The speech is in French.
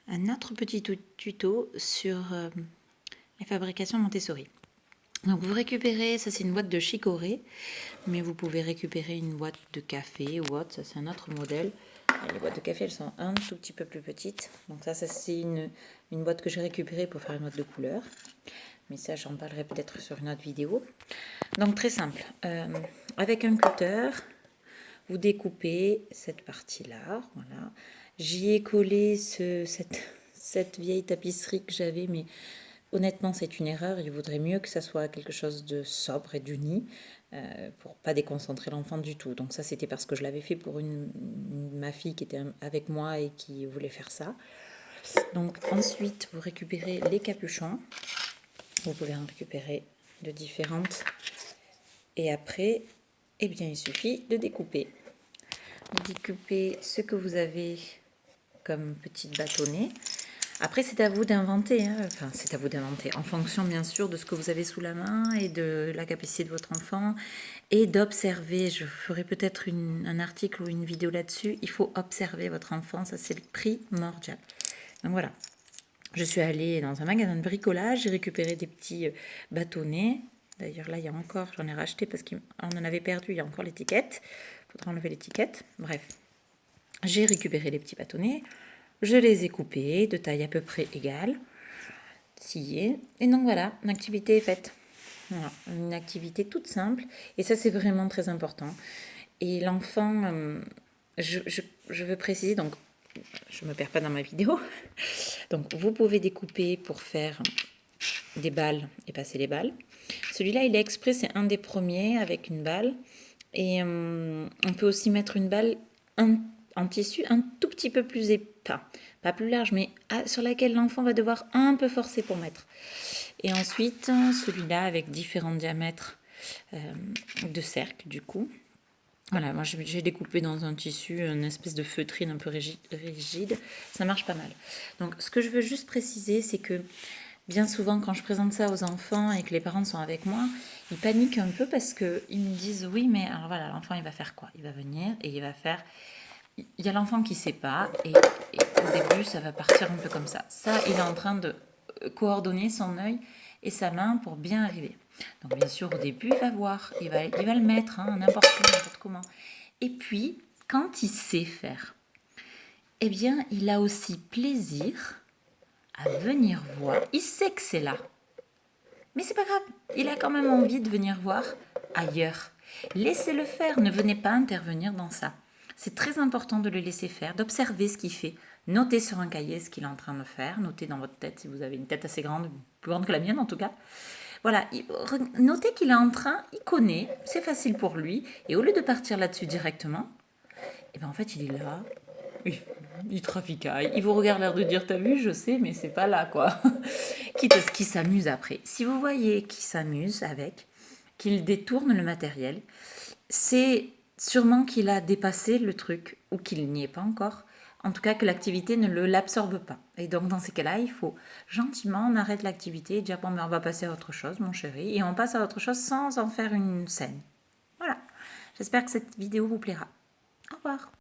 un autre petit tuto sur la fabrication Montessori. Donc vous récupérez, ça c'est une boîte de chicorée, mais vous pouvez récupérer une boîte de café ou autre, ça c'est un autre modèle. Les boîtes de café elles sont un tout petit peu plus petites, donc ça c'est une boîte que j'ai récupérée pour faire une boîte de couleur, mais ça j'en parlerai peut-être sur une autre vidéo. Donc très simple, avec un cutter, vous découpez cette partie-là, voilà. J'y ai collé cette vieille tapisserie que j'avais, mais honnêtement c'est une erreur. Il vaudrait mieux que ça soit quelque chose de sobre et d'uni pour pas déconcentrer l'enfant du tout. Donc ça c'était parce que je l'avais fait pour ma fille qui était avec moi et qui voulait faire ça. Donc ensuite vous récupérez les capuchons. Vous pouvez en récupérer de différentes. Et après, eh bien, il suffit de découper. Découpez ce que vous avez comme petite bâtonnets. Après, c'est à vous d'inventer. Hein. Enfin, c'est à vous d'inventer. En fonction, bien sûr, de ce que vous avez sous la main et de la capacité de votre enfant. Et d'observer. Je ferai peut-être un article ou une vidéo là-dessus. Il faut observer votre enfant. Ça, c'est le primordial. Donc voilà. Je suis allée dans un magasin de bricolage. J'ai récupéré des petits bâtonnets. D'ailleurs, là, il y a encore, j'en ai racheté parce qu'on en avait perdu, il y a encore l'étiquette. Il faudra enlever l'étiquette. Bref, j'ai récupéré les petits bâtonnets. Je les ai coupés de taille à peu près égale. Sciés. Et donc voilà, une activité est faite. Voilà, une activité toute simple. Et ça, c'est vraiment très important. Et l'enfant, je veux préciser, donc je ne me perds pas dans ma vidéo. Donc vous pouvez découper pour faire des balles et passer les balles. Celui-là, il est exprès, c'est un des premiers avec une balle. Et on peut aussi mettre une balle en tissu un tout petit peu plus épais, pas plus large, mais sur laquelle l'enfant va devoir un peu forcer pour mettre. Et ensuite, celui-là avec différents diamètres de cercle, du coup. Voilà, moi j'ai découpé dans un tissu une espèce de feutrine un peu rigide. Ça marche pas mal. Donc ce que je veux juste préciser, c'est que bien souvent, quand je présente ça aux enfants et que les parents sont avec moi, ils paniquent un peu parce qu'ils me disent « Oui, mais alors voilà, l'enfant, il va faire quoi? Il va venir et il va faire... » Il y a l'enfant qui ne sait pas et au début, ça va partir un peu comme ça. Ça, il est en train de coordonner son œil et sa main pour bien arriver. Donc bien sûr, au début, il va voir, il va le mettre, hein, n'importe où, n'importe comment. Et puis, quand il sait faire, eh bien, il a aussi plaisir à venir voir. Il sait que c'est là. Mais c'est pas grave, il a quand même envie de venir voir ailleurs. Laissez-le faire, ne venez pas intervenir dans ça. C'est très important de le laisser faire, d'observer ce qu'il fait. Notez sur un cahier ce qu'il est en train de faire. Notez dans votre tête si vous avez une tête assez grande, plus grande que la mienne en tout cas. Voilà, notez qu'il est en train, il connaît, c'est facile pour lui. Et au lieu de partir là-dessus directement, eh ben en fait il est là, il traficaille, il vous regarde l'air de dire t'as vu, je sais, mais c'est pas là quoi. Quitte à ce qu'il s'amuse après. Si vous voyez qu'il s'amuse avec, qu'il détourne le matériel, c'est sûrement qu'il a dépassé le truc ou qu'il n'y est pas encore. En tout cas, que l'activité ne l'absorbe pas. Et donc, dans ces cas-là, il faut gentiment, on arrête l'activité et dire bon, ben, on va passer à autre chose, mon chéri. Et on passe à autre chose sans en faire une scène. Voilà. J'espère que cette vidéo vous plaira. Au revoir.